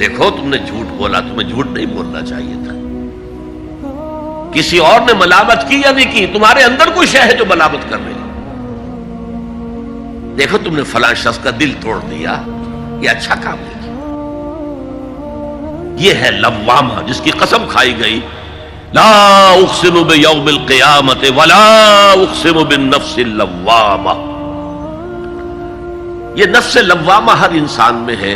دیکھو تم نے جھوٹ بولا، تمہیں جھوٹ نہیں بولنا چاہیے تھا. کسی اور نے ملامت کی یا نہیں کی؟ تمہارے اندر کوئی شے ہے جو ملامت کر رہی. دیکھو تم نے فلاں شخص کا دل توڑ دیا، یہ اچھا کام نہیں کیا. یہ ہے لوامہ جس کی قسم کھائی گئی، لا اقسم بیوم القیامت ولا اقسم بالنفس اللوامہ. یہ نفس لوامہ ہر انسان میں ہے،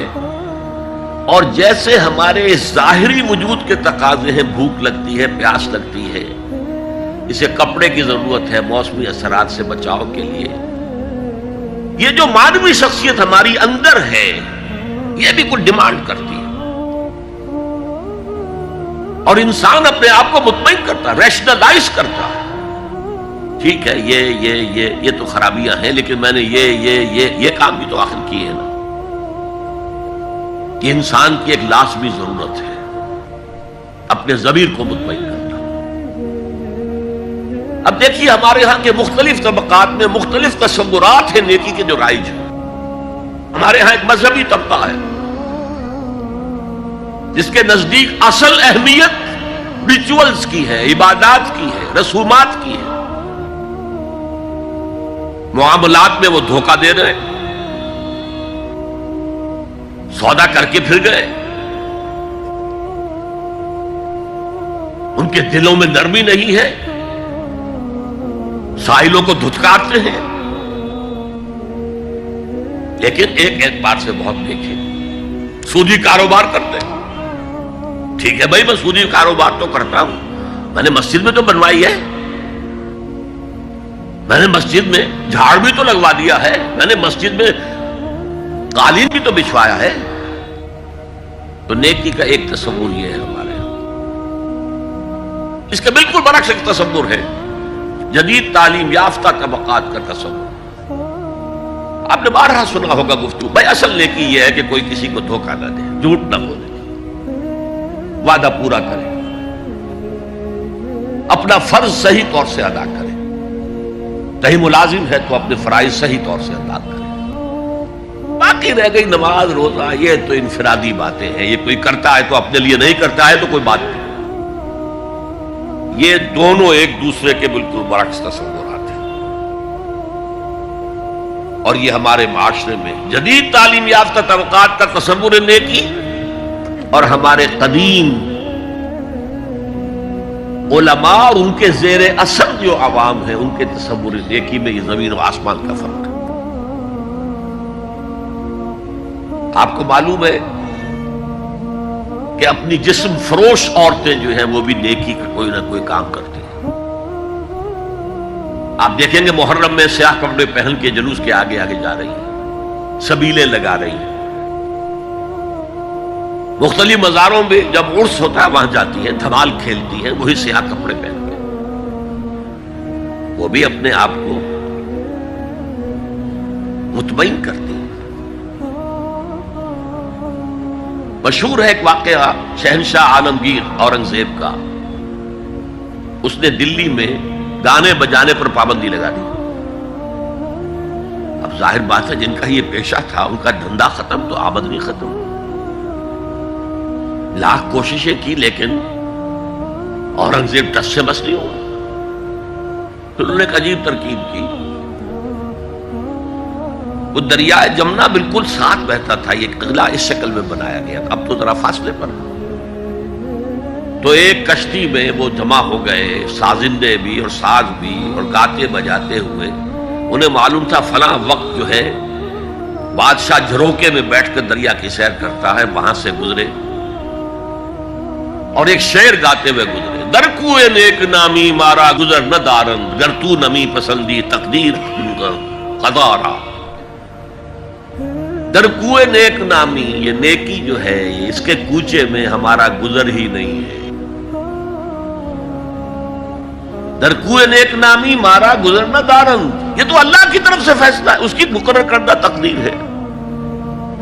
اور جیسے ہمارے ظاہری وجود کے تقاضے ہیں، بھوک لگتی ہے، پیاس لگتی ہے، اسے کپڑے کی ضرورت ہے موسمی اثرات سے بچاؤ کے لیے، یہ جو مانوی شخصیت ہماری اندر ہے یہ بھی کچھ ڈیمانڈ کرتی ہے. اور انسان اپنے آپ کو مطمئن کرتا ہے، ریشنلائز کرتا ہے. ٹھیک ہے یہ تو خرابیاں ہیں، لیکن میں نے یہ کام بھی تو آخر کیے ہیں نا. یہ انسان کی ایک لازمی ضرورت ہے اپنے ضمیر کو مطمئن کرنا. اب دیکھیے ہمارے ہاں کے مختلف طبقات میں مختلف تصورات ہیں نیکی کے جو رائج ہیں. ہمارے ہاں ایک مذہبی طبقہ ہے جس کے نزدیک اصل اہمیت ریچولز کی ہے، عبادات کی ہے، رسومات کی ہے. معاملات میں وہ دھوکہ دے رہے ہیں، سودا کر کے پھر گئے. ان کے دلوں میں نرمی نہیں ہے، سائلوں کو دھتکارتے ہیں. لیکن ایک بار سے بہت دیکھے، سودی کاروبار کرتے ہیں. ٹھیک ہے بھائی، میں سودی کاروبار تو کرتا ہوں، میں نے مسجد میں تو بنوائی ہے، میں نے مسجد میں جھاڑ بھی تو لگوا دیا ہے، میں نے مسجد میں قالین بھی تو بچھوایا ہے. تو نیکی کا ایک تصور یہ ہے ہمارے یہاں. اس کا بالکل برعکس ایک تصور ہے جدید تعلیم یافتہ طبقات کا تصور. آپ نے بارہا سنا ہوگا گفتگو، بھائی اصل نیکی یہ ہے کہ کوئی کسی کو دھوکہ نہ دے، جھوٹ نہ بولے، وعدہ پورا کرے، اپنا فرض صحیح طور سے ادا کرے. کہیں ملازم ہے تو اپنے فرائض صحیح طور سے ادا کرے. باقی رہ گئی نماز روزہ، یہ تو انفرادی باتیں ہیں، یہ کوئی کرتا ہے تو اپنے لیے نہیں کرتا ہے تو کوئی بات نہیں. یہ دونوں ایک دوسرے کے بالکل برعکس تصورات ہیں. اور یہ ہمارے معاشرے میں جدید تعلیم یافتہ طبقات کا تصور نیکی اور ہمارے قدیم علماء اور ان کے زیر اثر جو عوام ہیں ان کے تصور نیکی میں یہ زمین و آسمان کا فرق ہے. آپ کو معلوم ہے کہ اپنی جسم فروش عورتیں جو ہیں وہ بھی نیکی کا کوئی نہ کوئی کام کرتی ہیں. آپ دیکھیں گے محرم میں سیاہ کپڑے پہن کے جلوس کے آگے آگے جا رہی ہیں، سبیلیں لگا رہی ہیں. مختلف مزاروں میں جب عرس ہوتا ہے وہاں جاتی ہیں، دھمال کھیلتی ہیں، وہی سیاہ کپڑے پہن کے. وہ بھی اپنے آپ کو مطمئن کرتی ہیں. مشہور ہے ایک واقعہ شہنشاہ عالمگیر اورنگزیب کا. اس نے دلی میں گانے بجانے پر پابندی لگا دی. اب ظاہر بات ہے جن کا یہ پیشہ تھا ان کا دھندا ختم تو آمدنی ختم. لاکھ کوششیں کی لیکن اورنگزیب ٹس سے بس نہیں ہوا. پھر انہوں نے ایک عجیب ترکیب کی. وہ دریائے جمنا بالکل ساتھ بہتا تھا، یہ قلعہ اس شکل میں بنایا گیا تھا، اب تو ذرا فاصلے پر. تو ایک کشتی میں وہ جمع ہو گئے، سازندے بھی اور ساز بھی، اور گاتے بجاتے ہوئے. انہیں معلوم تھا فلاں وقت جو ہے بادشاہ جھروکے میں بیٹھ کر دریا کی سیر کرتا ہے، وہاں سے گزرے اور ایک شعر گاتے ہوئے گزرے. در کوئے نیک نامی مارا گزر نہ دارند، گر تو نمی پسندی تقدیر قدارا. در کوئے نیک نامی، یہ نیکی جو ہے اس کے کوچے میں ہمارا گزر ہی نہیں ہے. در کوئے نیک نامی مارا گزر نہ دارند، یہ تو اللہ کی طرف سے فیصلہ ہے، اس کی مقرر کردہ تقدیر ہے.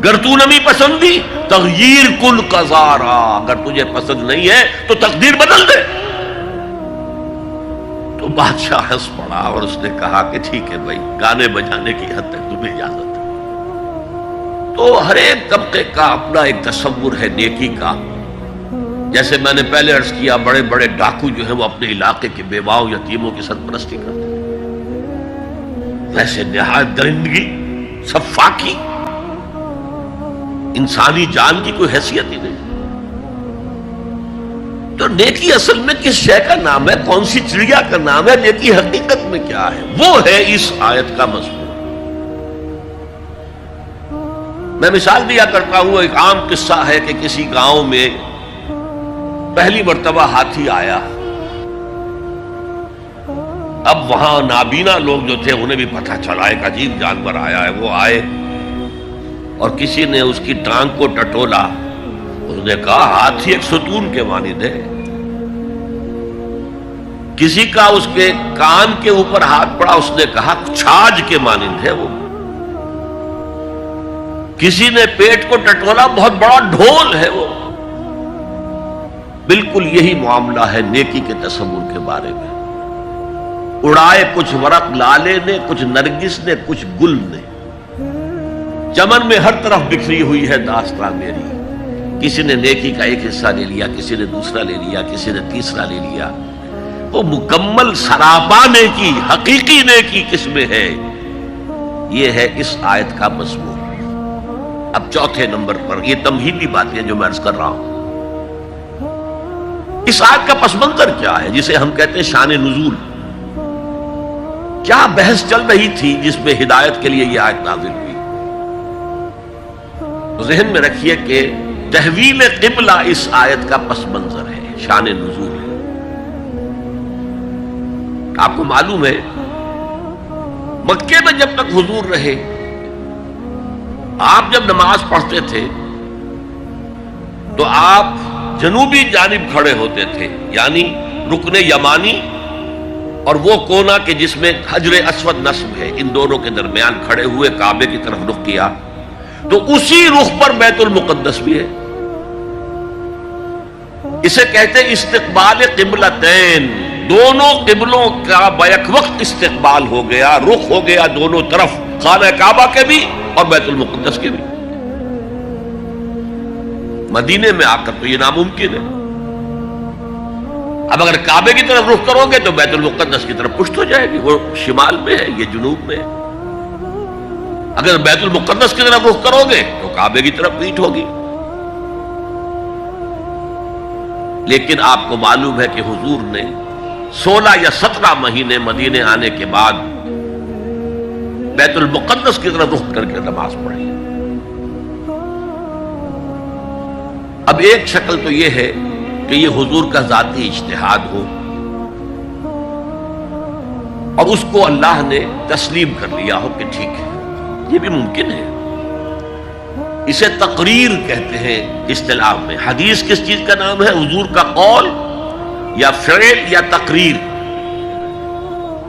گر تو نمی پسندی تغییر کل قضارا، اگر تجھے پسند نہیں ہے تو تقدیر بدل دے. تو بادشاہ ہنس پڑا اور اس نے کہا کہ ٹھیک ہے بھائی، گانے بجانے کی حد تک تمہیں اجازت ہے. تو ہر ایک طبقے کا اپنا ایک تصور ہے نیکی کا. جیسے میں نے پہلے عرض کیا بڑے بڑے ڈاکو جو ہیں وہ اپنے علاقے کے بیواؤں یتیموں کی سرپرستی کرتے ہیں، ویسے نہایت درندگی صفاقی انسانی جان کی کوئی حیثیت ہی نہیں. تو نیکی اصل میں کس شے کا نام ہے، کون سی چڑیا کا نام ہے، نیکی حقیقت میں کیا ہے، وہ ہے اس آیت کا مضمون. میں مثال دیا کرتا ہوں، ایک عام قصہ ہے کہ کسی گاؤں میں پہلی مرتبہ ہاتھی آیا. اب وہاں نابینا لوگ جو تھے انہیں بھی پتہ چلا ایک عجیب جانور آیا ہے. وہ آئے اور کسی نے اس کی ٹانگ کو ٹٹولا. اس نے کہا ہاتھی ایک ستون کے مانند ہے. کسی کا اس کے کان کے اوپر ہاتھ پڑا، اس نے کہا چھاج کے مانند ہے وہ. کسی نے پیٹ کو ٹٹولا، بہت بڑا ڈھول ہے وہ. بالکل یہی معاملہ ہے نیکی کے تصور کے بارے میں. اڑائے کچھ ورق لالے نے، کچھ نرگس نے، کچھ گل نے. چمن میں ہر طرف بکھری ہوئی ہے داستان میری. کسی نے نیکی کا ایک حصہ لے لیا، کسی نے دوسرا لے لیا، کسی نے تیسرا لے لیا. وہ مکمل سراپا نیکی، حقیقی نیکی کس میں ہے، یہ ہے اس آیت کا مضمون. اب چوتھے نمبر پر یہ تمہیدی باتیں جو میں عرض کر رہا ہوں، اس آیت کا پس منظر کیا ہے جسے ہم کہتے ہیں شان نزول. کیا بحث چل رہی تھی جس میں ہدایت کے لیے یہ آیت نازل ہوئی؟ تو ذہن میں رکھیے کہ تحویل قبلہ اس آیت کا پس منظر ہے، شان نزول ہے. آپ کو معلوم ہے مکے میں جب تک حضور رہے، آپ جب نماز پڑھتے تھے تو آپ جنوبی جانب کھڑے ہوتے تھے، یعنی رکن یمانی اور وہ کونا کہ جس میں حجر اسود نصب ہے، ان دونوں کے درمیان کھڑے ہوئے کعبے کی طرف رخ کیا. تو اسی رخ پر بیت المقدس بھی ہے. اسے کہتے ہیں استقبال قبلتین، دونوں قبلوں کا بیک وقت استقبال ہو گیا، رخ ہو گیا دونوں طرف، خانہ کعبہ کے بھی اور بیت المقدس کے بھی. مدینے میں آ کر تو یہ ناممکن ہے. اب اگر کعبے کی طرف رخ کرو گے تو بیت المقدس کی طرف پشت ہو جائے گی، وہ شمال میں ہے، یہ جنوب میں ہے. اگر بیت المقدس کی طرف رخ کرو گے تو کعبے کی طرف پیٹھ ہوگی. لیکن آپ کو معلوم ہے کہ حضور نے 16 یا 17 مہینے مدینے آنے کے بعد بیت المقدس کی طرف رخ کر کے نماز پڑھی. اب ایک شکل تو یہ ہے کہ یہ حضور کا ذاتی اجتہاد ہو اور اس کو اللہ نے تسلیم کر لیا ہو کہ ٹھیک ہے، یہ بھی ممکن ہے. اسے تقریر کہتے ہیں اصطلاح میں. حدیث کس چیز کا نام ہے؟ حضور کا قول یا فعل یا تقریر.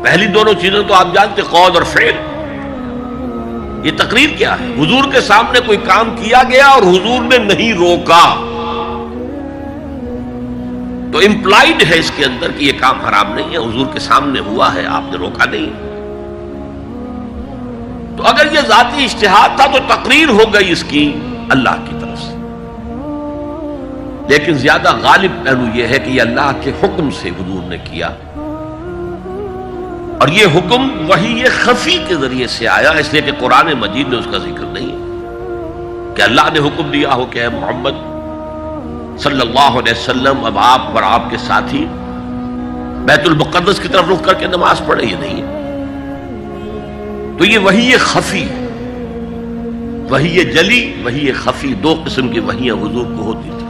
پہلی دونوں چیزیں تو آپ جانتے، قول اور فعل. یہ تقریر کیا ہے؟ حضور کے سامنے کوئی کام کیا گیا اور حضور نے نہیں روکا، تو امپلائڈ ہے اس کے اندر کہ یہ کام حرام نہیں ہے، حضور کے سامنے ہوا ہے، آپ نے روکا نہیں. تو اگر یہ ذاتی اجتہاد تھا تو تقریر ہو گئی اس کی اللہ کی طرف سے. لیکن زیادہ غالب پہلو یہ ہے کہ یہ اللہ کے حکم سے حضور نے کیا، اور یہ حکم وحی خفی کے ذریعے سے آیا، اس لیے کہ قرآن مجید میں اس کا ذکر نہیں ہے کہ اللہ نے حکم دیا ہو کہ اے محمد صلی اللہ علیہ وسلم اب آپ اور آپ کے ساتھی بیت المقدس کی طرف رخ کر کے نماز پڑھے. یہ نہیں ہے. تو یہ وحی خفی، وحی جلی، وحی خفی، دو قسم کی وحیاں حضور کو ہوتی تھی.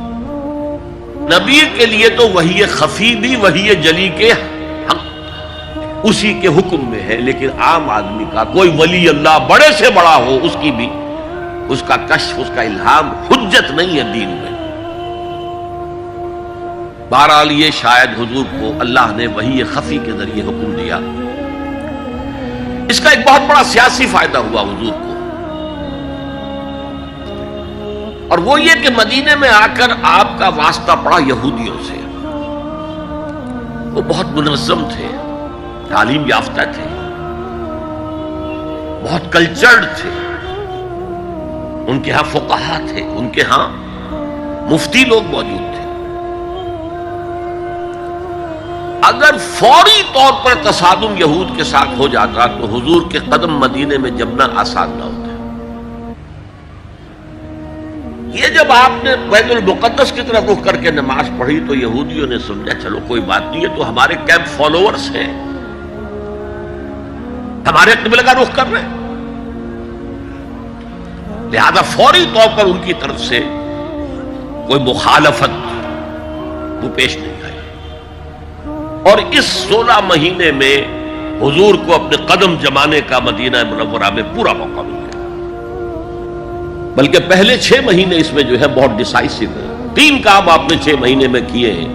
نبی کے لیے تو وحی خفی بھی وحی جلی کے حق اسی کے حکم میں ہے، لیکن عام آدمی کا کوئی ولی اللہ بڑے سے بڑا ہو، اس کی بھی اس کا کشف، اس کا الہام حجت نہیں ہے دین میں. بہرحال یہ شاید حضور کو اللہ نے وحی خفی کے ذریعے حکم دیا. اس کا ایک بہت بڑا سیاسی فائدہ ہوا حضور کو، اور وہ یہ کہ مدینے میں آ کر آپ کا واسطہ پڑا یہودیوں سے. وہ بہت منظم تھے، تعلیم یافتہ تھے، بہت کلچرڈ تھے، ان کے ہاں فقہا تھے، ان کے ہاں مفتی لوگ موجود تھے. اگر فوری طور پر تصادم یہود کے ساتھ ہو جاتا تو حضور کے قدم مدینے میں جمنا آسان نہ ہوتا. یہ جب آپ نے بیت المقدس کی طرف رخ کر کے نماز پڑھی تو یہودیوں نے سمجھا چلو کوئی بات نہیں ہے، تو ہمارے کیمپ فالوورز ہیں، ہمارے قبلہ کا رخ کر رہے ہیں، لہذا فوری طور پر ان کی طرف سے کوئی مخالفت وہ پیش نہیں آئی. اور اس 16 مہینے میں حضور کو اپنے قدم جمانے کا مدینہ منورہ میں پورا موقع ملا، بلکہ پہلے 6 مہینے اس میں جو ہے بہت ڈیسائسو ہے. 3 کام آپ نے 6 مہینے میں کیے ہیں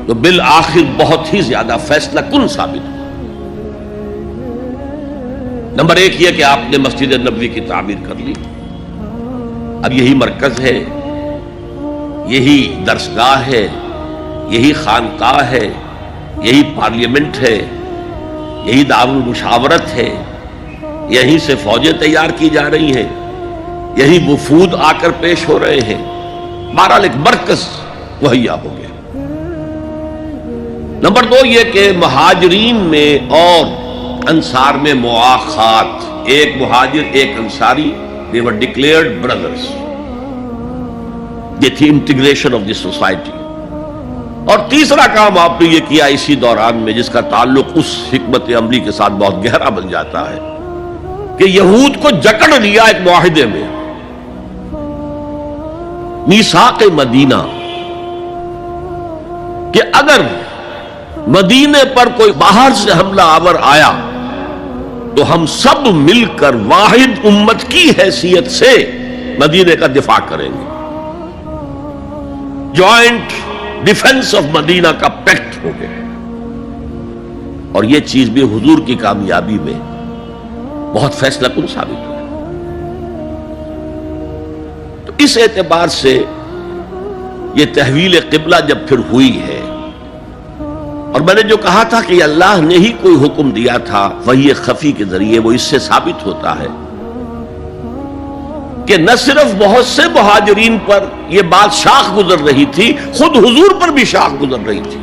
تو بالآخر بہت ہی زیادہ فیصلہ کن ثابت ہوا. نمبر 1 یہ کہ آپ نے مسجد نبوی کی تعمیر کر لی. اب یہی مرکز ہے، یہی درسگاہ ہے، یہی خانقاہ ہے، یہی پارلیمنٹ ہے، یہی دارالمشاورت ہے، یہیں سے فوجیں تیار کی جا رہی ہیں، یہی وفود آ کر پیش ہو رہے ہیں. بہرحال ایک مرکز مہیا ہو گیا. نمبر 2 یہ کہ مہاجرین میں اور انصار میں مواخات، ایک مہاجر ایک Ansari, they were declared brothers. یہ تھی انٹیگریشن آف دی سوسائٹی. اور تیسرا کام آپ نے یہ کیا اسی دوران میں جس کا تعلق اس حکمت عملی کے ساتھ بہت گہرا بن جاتا ہے کہ یہود کو جکڑ لیا ایک معاہدے میں، میثاق مدینہ، کہ اگر مدینے پر کوئی باہر سے حملہ آور آیا تو ہم سب مل کر واحد امت کی حیثیت سے مدینے کا دفاع کریں گے. جوائنٹ ڈیفنس آف مدینہ کا پیکٹ ہو گیا. اور یہ چیز بھی حضور کی کامیابی میں بہت فیصلہ کن ثابت ہوئی. تو اس اعتبار سے یہ تحویل قبلہ جب پھر ہوئی ہے، اور میں نے جو کہا تھا کہ اللہ نے ہی کوئی حکم دیا تھا وحی خفی کے ذریعے، وہ اس سے ثابت ہوتا ہے کہ نہ صرف بہت سے مہاجرین پر یہ بات شاخ گزر رہی تھی، خود حضور پر بھی شاخ گزر رہی تھی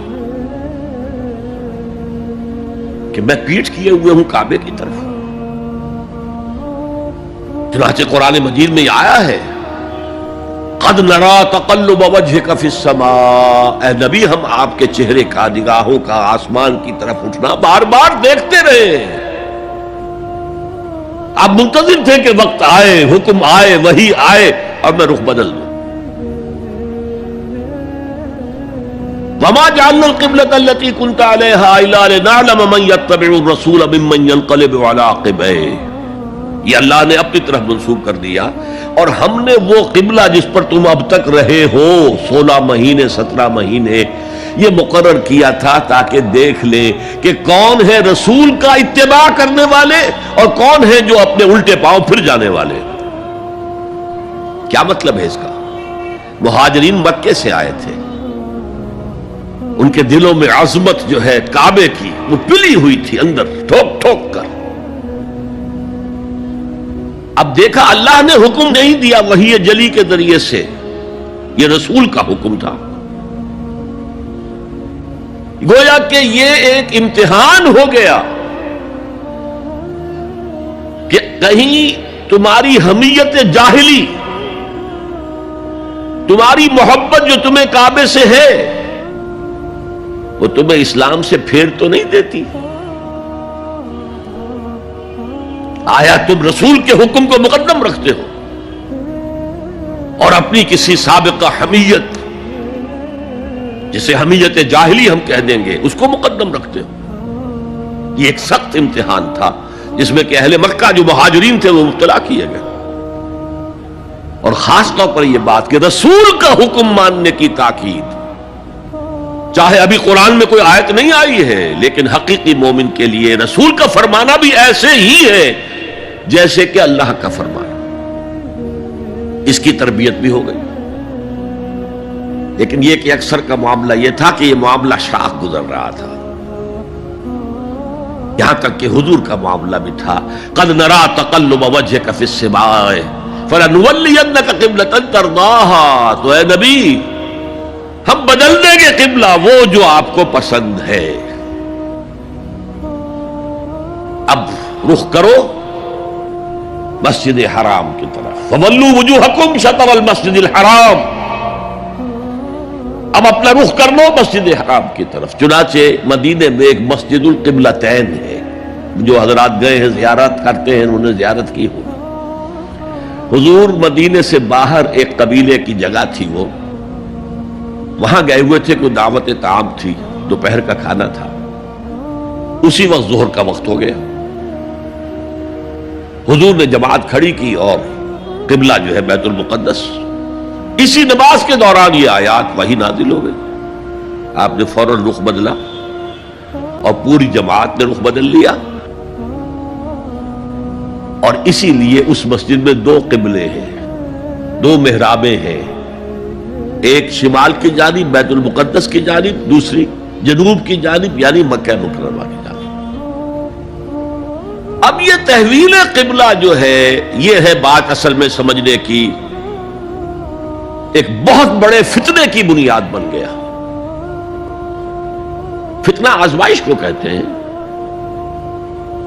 کہ میں پیٹھ کیے ہوئے ہوں کعبے کی طرف. چنانچہ قرآن مجید میں یہ آیا ہے قد نرا تقلب وجهك في السماء، اے نبی ہم آپ کے چہرے کا، نگاہوں کا آسمان کی طرف اٹھنا بار بار دیکھتے رہے. آپ منتظر تھے کہ وقت آئے، حکم آئے، وحی آئے اور میں رخ بدل دوں. وما جعلنا القبلة التي كنت عليها الا لنعلم من يتبع الرسول ممن ينقلب على عقبيه. یہ اللہ نے اپنی طرف منسوب کر دیا، اور ہم نے وہ قبلہ جس پر تم اب تک رہے ہو 16 مہینے 17 مہینے یہ مقرر کیا تھا تاکہ دیکھ لیں کہ کون ہے رسول کا اتباع کرنے والے اور کون ہے جو اپنے الٹے پاؤں پھر جانے والے. کیا مطلب ہے اس کا؟ مہاجرین مکے سے آئے تھے، ان کے دلوں میں عظمت جو ہے کعبے کی وہ پلی ہوئی تھی اندر ٹھوک ٹھوک کر. اب دیکھا اللہ نے حکم نہیں دیا وحی جلی کے ذریعے سے، یہ رسول کا حکم تھا. گویا کہ یہ ایک امتحان ہو گیا کہ کہیں تمہاری حمیت جاہلی، تمہاری محبت جو تمہیں کعبے سے ہے وہ تمہیں اسلام سے پھیر تو نہیں دیتی. آیا تم رسول کے حکم کو مقدم رکھتے ہو اور اپنی کسی سابقہ حمیت، جسے حمیت جاہلی ہم کہہ دیں گے، اس کو مقدم رکھتے ہو. یہ ایک سخت امتحان تھا جس میں کہ اہل مکہ جو مہاجرین تھے وہ مبتلا کیے گئے. اور خاص طور پر یہ بات کہ رسول کا حکم ماننے کی تاکید، چاہے ابھی قرآن میں کوئی آیت نہیں آئی ہے لیکن حقیقی مومن کے لیے رسول کا فرمانا بھی ایسے ہی ہے جیسے کہ اللہ کا فرمان. اس کی تربیت بھی ہو گئی. لیکن یہ کہ اکثر کا معاملہ یہ تھا کہ یہ معاملہ شاخ گزر رہا تھا، یہاں تک کہ حضور کا معاملہ بھی تھا قد نرا تقلب وجهك في السماء، فَلَنُوَلِّيَنَّكَ قِبْلَةً تَرْضَاهَا، تو اے نبی ہم بدل دیں گے قبلہ وہ جو آپ کو پسند ہے. اب رخ کرو مسجد حرام کی طرف. فَوَلُّوا وُجُوهَكُمْ شَطْرَ الْمَسْجِدِ الْحَرَامِ، اب اپنا رخ کر لو مسجد حرام کی طرف. چنانچہ مدینے میں ایک مسجد القبلتین ہے، جو حضرات گئے ہیں زیارت کرتے ہیں انہوں نے زیارت کی ہوگی. حضور مدینے سے باہر ایک قبیلے کی جگہ تھی، وہ وہاں گئے ہوئے تھے، کوئی دعوت طعام تھی، دوپہر کا کھانا تھا. اسی وقت ظہر کا وقت ہو گیا. حضور نے جماعت کھڑی کی اور قبلہ جو ہے بیت المقدس. اسی نماز کے دوران یہ آیات وہی نازل ہو گئی. آپ نے فوراً رخ بدلا اور پوری جماعت نے رخ بدل لیا. اور اسی لیے اس مسجد میں دو قبلے ہیں، دو محرابیں ہیں، ایک شمال کی جانب بیت المقدس کی جانب، دوسری جنوب کی جانب یعنی مکہ مکرمہ کی جانب. اب یہ تحویل قبلہ جو ہے یہ ہے بات اصل میں سمجھنے کی، ایک بہت بڑے فتنے کی بنیاد بن گیا. فتنہ آزمائش کو کہتے ہیں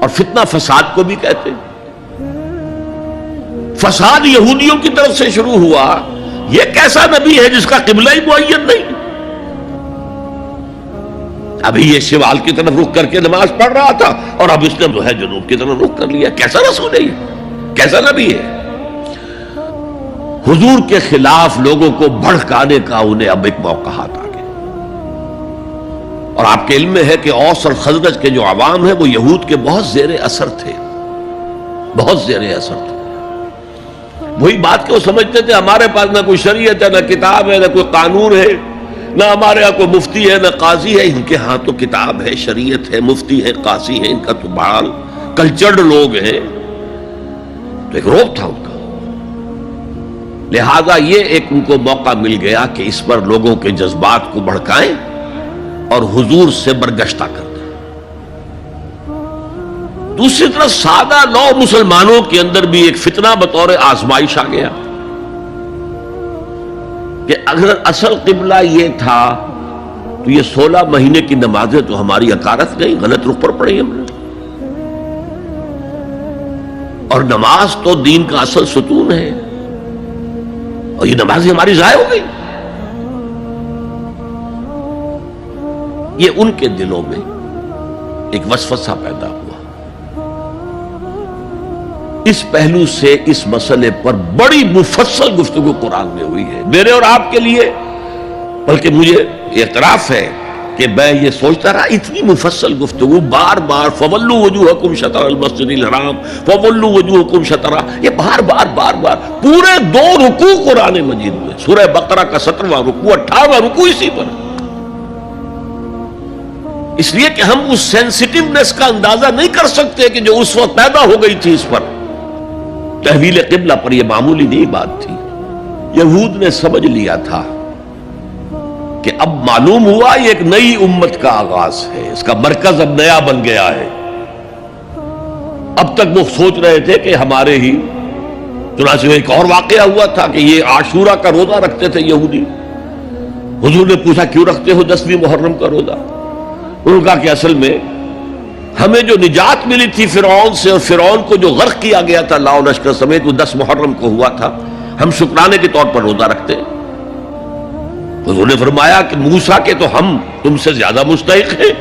اور فتنہ فساد کو بھی کہتے ہیں. فساد یہودیوں کی طرف سے شروع ہوا. یہ کیسا نبی ہے جس کا قبلہ ہی معین نہیں؟ ابھی یہ شمال کی طرف رخ کر کے نماز پڑھ رہا تھا اور اب اس نے جو ہے جنوب کی طرف رخ کر لیا. کیسا رسول ہے یہ؟ کیسا نبی ہے؟ حضور کے خلاف لوگوں کو بھڑکانے کا انہیں اب ایک موقع ہاتھ آ گیا. اور آپ کے علم میں ہے کہ اوس اور خزرج کے جو عوام ہیں وہ یہود کے بہت زیر اثر تھے، بہت زیر اثر تھے. وہی بات کہ وہ سمجھتے تھے ہمارے پاس نہ کوئی شریعت ہے، نہ کتاب ہے، نہ کوئی قانون ہے، نہ ہمارے ہاں کوئی مفتی ہے، نہ قاضی ہے. ان کے ہاں تو کتاب ہے، شریعت ہے، مفتی ہے، قاضی ہے. ان کا تو بحال کلچرڈ لوگ ہیں. تو ایک روب تھا ان کا. لہذا یہ ایک ان کو موقع مل گیا کہ اس پر لوگوں کے جذبات کو بھڑکائیں اور حضور سے برگشتہ کر دیں. دوسری طرف سادہ لو مسلمانوں کے اندر بھی ایک فتنہ بطور آزمائش آ گیا کہ اگر اصل قبلہ یہ تھا تو یہ 16 مہینے کی نمازیں تو ہماری اکارت گئی، غلط رخ پر پڑی ہم نے. اور نماز تو دین کا اصل ستون ہے اور یہ نمازیں ہماری ضائع ہو گئی. یہ ان کے دلوں میں ایک وسوسہ پیدا ہوا. اس پہلو سے اس مسئلے پر بڑی مفصل گفتگو قرآن میں ہوئی ہے میرے اور آپ کے لیے. بلکہ مجھے اعتراف ہے کہ میں یہ سوچتا رہا اتنی مفصل گفتگو بار بار فَوَلُّوا وُجُوهَكُمْ شَطْرَ الْمَسْجِدِ الْحَرَامِ فَوَلُّوا وُجُوهَكُمْ شَطْرَهُ، یہ بار بار پورے 2 رکوع قرآن مجید میں، سورہ بقرہ کا 17واں رکوع 18واں رکوع اسی پر. اس لیے کہ ہم اس سینسٹیونیس کا اندازہ نہیں کر سکتے کہ جو اس وقت پیدا ہو گئی تھی اس پر. تحویل قبلہ پر یہ معمولی نہیں بات تھی. یہود نے سمجھ لیا تھا کہ اب معلوم ہوا یہ ایک نئی امت کا آغاز ہے، اس کا مرکز اب نیا بن گیا ہے. اب تک وہ سوچ رہے تھے کہ ہمارے ہی، چنانچہ ایک اور واقعہ ہوا تھا کہ یہ عاشورہ کا روزہ رکھتے تھے یہودی. حضور نے پوچھا کیوں رکھتے ہو 10ویں محرم کا روزہ؟ انہوں نے کہا کہ اصل میں ہمیں جو نجات ملی تھی فرعون سے، اور فرعون کو جو غرق کیا گیا تھا لاؤ لشکر سمیت، وہ 10 محرم کو ہوا تھا، ہم شکرانے کے طور پر روزہ رکھتے. حضور نے فرمایا کہ موسیٰ کے تو ہم تم سے زیادہ مستحق ہیں،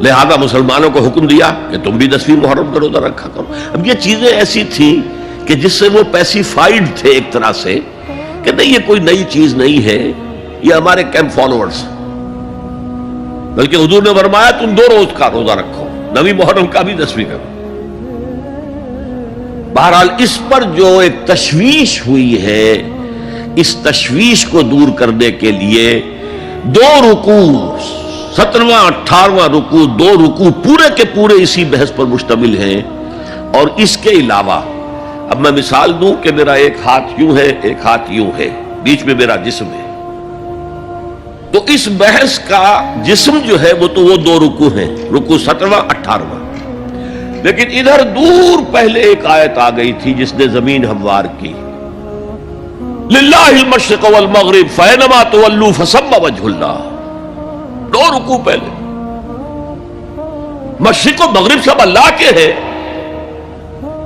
لہذا مسلمانوں کو حکم دیا کہ تم بھی 10ویں محرم کا روزہ رکھا کرو. اب یہ چیزیں ایسی تھیں کہ جس سے وہ پیسیفائیڈ تھے ایک طرح سے کہ نہیں یہ کوئی نئی چیز نہیں ہے، یہ ہمارے کیمپ فالوورز. بلکہ حضور نے فرمایا تم 2 روز کا روزہ رکھو، 9ویں محرم کا بھی 10ویں کا. بہرحال اس پر جو ایک تشویش ہوئی ہے، اس تشویش کو دور کرنے کے لیے 2 رکوع 17واں 18واں رکوع 2 رکوع پورے کے پورے اسی بحث پر مشتمل ہیں. اور اس کے علاوہ اب میں مثال دوں کہ میرا ایک ہاتھ یوں ہے، ایک ہاتھ یوں ہے، بیچ میں میرا جسم ہے، تو اس بحث کا جسم جو ہے وہ تو وہ 2 رکوع ہیں، رکوع 17واں 18واں. لیکن ادھر دور پہلے ایک آیت آ گئی تھی جس نے زمین ہموار کی. للہ المشرق والمغرب فینما تولوا فثم وجہ اللہ. 2 رکوع پہلے مشرق و مغرب سب اللہ کے ہیں،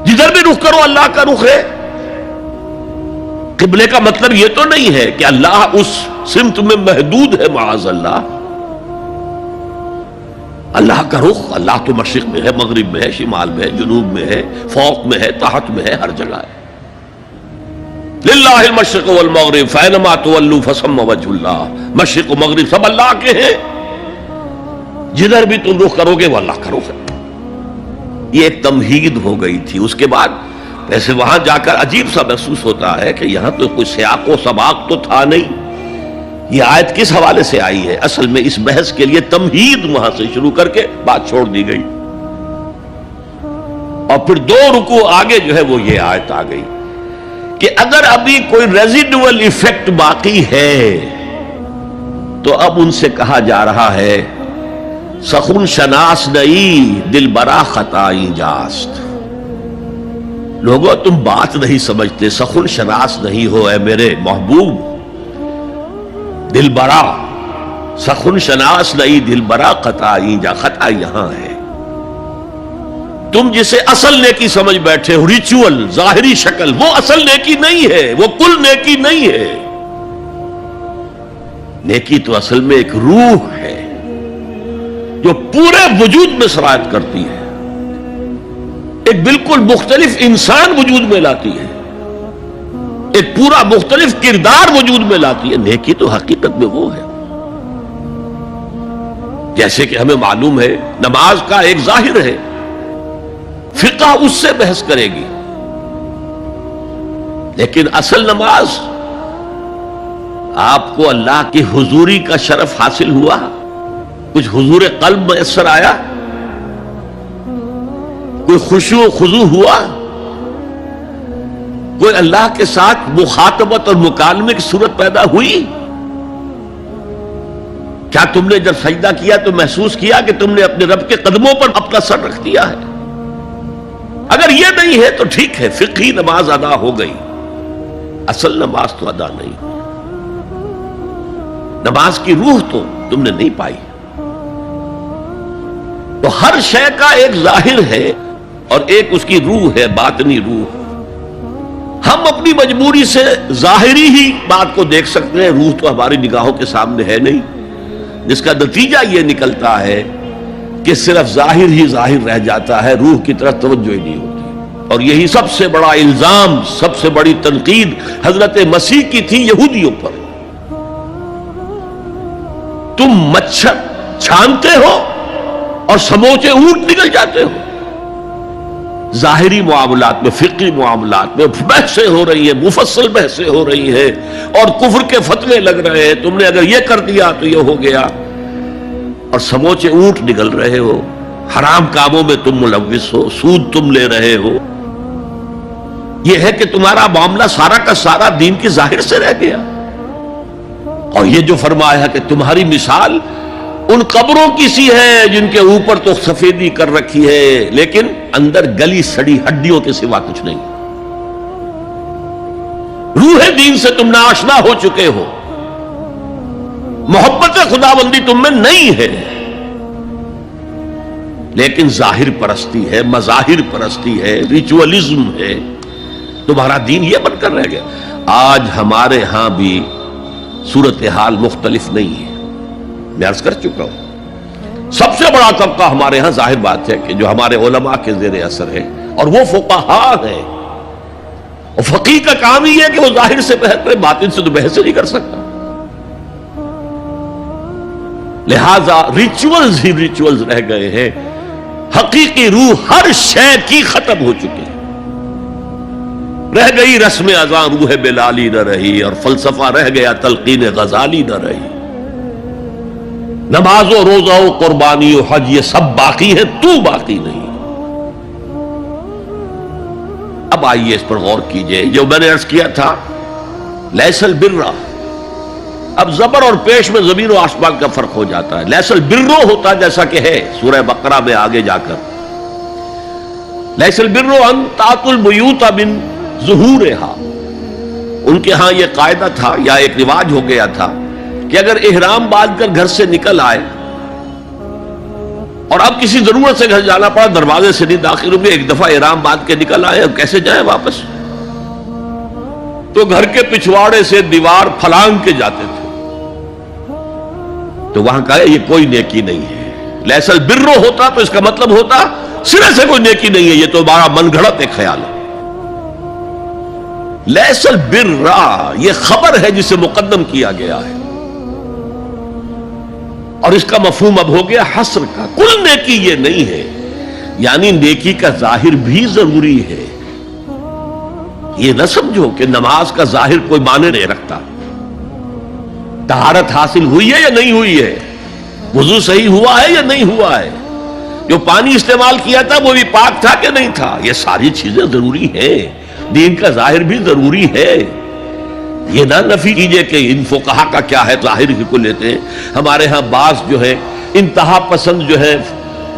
جدھر بھی رخ کرو اللہ کا رخ ہے. قبلے کا مطلب یہ تو نہیں ہے کہ اللہ اس سمت میں محدود ہے، معاذ اللہ. اللہ کا رخ، اللہ تو مشرق میں ہے، مغرب میں ہے، شمال میں ہے، جنوب میں ہے، فوق میں ہے، تحت میں ہے، ہر جگہ ہے. للہ المشرق والمغرب فینما تولوا فثم وجہ اللہ. مشرق و مغرب سب اللہ کے ہیں، جدھر بھی تم رخ کرو گے وہ اللہ کا رخ ہے. یہ ایک تمہید ہو گئی تھی. اس کے بعد ویسے وہاں جا کر عجیب سا محسوس ہوتا ہے کہ یہاں تو کوئی سیاق و سباق تو تھا نہیں. یہ آیت کس حوالے سے آئی ہے؟ اصل میں اس بحث کے لیے تمہید وہاں سے شروع کر کے بات چھوڑ دی گئی، اور پھر 2 رکوع آگے جو ہے وہ یہ آیت آ گئی کہ اگر ابھی کوئی ریزیڈول ایفیکٹ باقی ہے تو اب ان سے کہا جا رہا ہے سخن شناس نئی دل برا خطائی جاست. لوگوں تم بات نہیں سمجھتے، سخن شناس نہیں ہو اے میرے محبوب. دل برا سخن شناس نئی دل برا خطائی جا. خطا یہاں ہے، تم جسے اصل نیکی سمجھ بیٹھے ہو، ریچول ظاہری شکل، وہ اصل نیکی نہیں ہے، وہ کل نیکی نہیں ہے. نیکی تو اصل میں ایک روح ہے جو پورے وجود میں سرایت کرتی ہے، ایک بالکل مختلف انسان وجود میں لاتی ہے، ایک پورا مختلف کردار وجود میں لاتی ہے. نیکی تو حقیقت میں وہ ہے. جیسے کہ ہمیں معلوم ہے نماز کا ایک ظاہر ہے، فقہ اس سے بحث کرے گی، لیکن اصل نماز آپ کو اللہ کی حضوری کا شرف حاصل ہوا؟ کچھ حضور قلب میسر آیا؟ کوئی خشوع و خضوع ہوا؟ کوئی اللہ کے ساتھ مخاطبت اور مکالمے کی صورت پیدا ہوئی؟ کیا تم نے جب سجدہ کیا تو محسوس کیا کہ تم نے اپنے رب کے قدموں پر اپنا سر رکھ دیا ہے؟ اگر یہ نہیں ہے تو ٹھیک ہے، فقہی نماز ادا ہو گئی، اصل نماز تو ادا نہیں ہوئی. نماز کی روح تو تم نے نہیں پائی. تو ہر شے کا ایک ظاہر ہے اور ایک اس کی روح ہے، باطنی روح. ہم اپنی مجبوری سے ظاہری ہی بات کو دیکھ سکتے ہیں، روح تو ہماری نگاہوں کے سامنے ہے نہیں، جس کا نتیجہ یہ نکلتا ہے کہ صرف ظاہر ہی ظاہر رہ جاتا ہے، روح کی طرف توجہ ہی نہیں ہوتی. اور یہی سب سے بڑا الزام، سب سے بڑی تنقید حضرت مسیح کی تھی یہودیوں پر. تم مچھر چھانتے ہو اور سموچے اونٹ نکل جاتے ہو. ظاہری معاملات میں، فقہی معاملات میں بحثیں ہو رہی ہیں، مفصل بحثیں ہو رہی ہیں، اور کفر کے فتوے لگ رہے ہیں. تم نے اگر یہ کر دیا تو یہ ہو گیا، اور سموچے اونٹ نکل رہے ہو. حرام کاموں میں تم ملوث ہو، سود تم لے رہے ہو. یہ ہے کہ تمہارا معاملہ سارا کا سارا دین کی ظاہر سے رہ گیا. اور یہ جو فرمایا کہ تمہاری مثال ان قبروں کی سی ہے جن کے اوپر تو سفیدی کر رکھی ہے لیکن اندر گلی سڑی ہڈیوں کے سوا کچھ نہیں. روح دین سے تم ناآشنا ہو چکے ہو، محبت خداوندی تم میں نہیں ہے، لیکن ظاہر پرستی ہے، مظاہر پرستی ہے، ریچولزم ہے. تمہارا دین یہ بن کر رہ گیا. آج ہمارے ہاں بھی صورتحال مختلف نہیں ہے. میں عرض کر چکا ہوں، سب سے بڑا طبقہ ہمارے ہاں ظاہر بات ہے کہ جو ہمارے علماء کے زیر اثر ہے، اور وہ فقہاء ہیں. اور فقیہ کا کام ہی ہے کہ وہ ظاہر سے بحث کرے، باطن سے تو بحث نہیں کر سکتا. لہذا ریچولز ہی ریچولز رہ گئے ہیں، حقیقی روح ہر شے کی ختم ہو چکی ہے. رہ گئی رسم اذاں روح بلالی نہ رہی، اور فلسفہ رہ گیا تلقین غزالی نہ رہی. نماز و روزہ و قربانی و حج یہ سب باقی ہے، تو باقی نہیں. اب آئیے اس پر غور کیجئے. جو میں نے عرض کیا تھا لیس البر، اب زبر اور پیش میں زمین و آسمان کا فرق ہو جاتا ہے. لیس البر ہوتا جیسا کہ ہے سورہ بقرہ میں آگے جا کر، لیس البر ان تأتوا البیوت من ظہورہا، ان کے ہاں یہ قاعدہ تھا یا ایک رواج ہو گیا تھا کہ اگر احرام باندھ کر گھر سے نکل آئے اور اب کسی ضرورت سے گھر جانا پڑا، دروازے سے نہیں داخل ہوئے، ایک دفعہ احرام باندھ کے نکل آئے، اب کیسے جائیں واپس؟ تو گھر کے پچھواڑے سے دیوار پھلانگ کے جاتے تھے۔ تو وہاں کہا یہ کوئی نیکی نہیں ہے۔ لیس البر ہوتا تو اس کا مطلب ہوتا سرے سے کوئی نیکی نہیں ہے، یہ تو ہمارا من گھڑت ایک خیال ہے۔ لیس البر یہ خبر ہے جسے مقدم کیا گیا ہے، اور اس کا مفہوم اب ہو گیا حصر کا، کل نیکی یہ نہیں ہے، یعنی نیکی کا ظاہر بھی ضروری ہے۔ یہ نہ سمجھو کہ نماز کا ظاہر کوئی معنی نہیں رکھتا، طہارت حاصل ہوئی ہے یا نہیں ہوئی ہے، وضو صحیح ہوا ہے یا نہیں ہوا ہے، جو پانی استعمال کیا تھا وہ بھی پاک تھا کہ نہیں تھا، یہ ساری چیزیں ضروری ہیں، دین کا ظاہر بھی ضروری ہے۔ یہ نہ نفی کیجئے کہ ان فقہا کا کیا ہے، ظاہر ہی کو لیتے ہیں۔ ہمارے ہاں بعض جو ہے انتہا پسند جو ہے،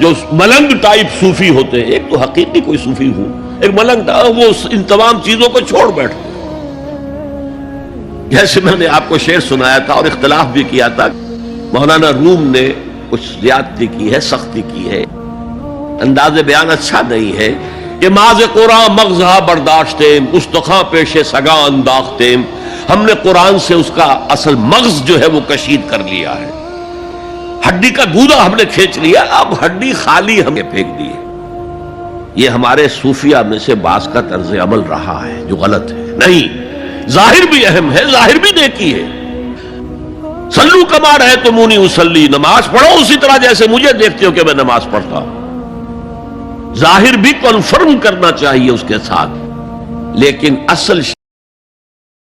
جو ملنگ ٹائپ صوفی ہوتے ہیں، ایک تو حقیقی کوئی صوفی ہو، ایک ملنگ تھا، وہ ان تمام چیزوں کو چھوڑ بیٹھتے۔ جیسے میں نے آپ کو شعر سنایا تھا اور اختلاف بھی کیا تھا، مولانا روم نے کچھ زیادتی کی ہے، سختی کی ہے، انداز بیان اچھا نہیں ہے کہ ماز قرآن مغزہ برداشتیم استخاں پیش سگاں انداختیم، ہم نے قرآن سے اس کا اصل مغز جو ہے وہ کشید کر لیا ہے، ہڈی کا گودا ہم نے کھینچ لیا، اب ہڈی خالی ہمیں پھینک دی ہے۔ یہ ہمارے صوفیہ میں سے بعض کا طرز عمل رہا ہے جو غلط ہے۔ نہیں، ظاہر بھی اہم ہے، ظاہر بھی نیکی ہے۔ صلو کما رأیتمونی اصلی، نماز پڑھو اسی طرح جیسے مجھے دیکھتے ہو کہ میں نماز پڑھتا ہوں۔ ظاہر بھی کنفرم کرنا چاہیے اس کے ساتھ، لیکن اصل